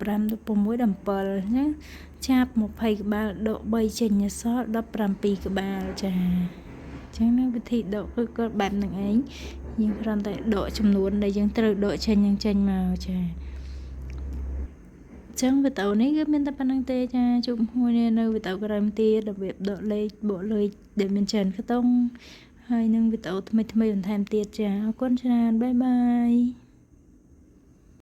15 16 17ណាឆាប20ក្បាលដក3ចេញអក្សរ17ក្បាលចាអញ្ចឹងណាវិធីដកគឺក៏បែបហ្នឹងឯងយើងគ្រាន់តែដកចំនួនដែលយើងត្រូវដកចេញនឹងចេញមកចាចឹងវីដេអូនេះគឺមានតែប៉ុណ្្នឹងទេចាជួបមួយនៅវីដេអូក្រោយទៀតរបៀបដកលេខបកលេខដែលមានច្រើនខ្ទង់ហើយនឹងវីដេអូថ្មីបន្ថែមទៀតចាអរគុណច្រើនបាយបាយ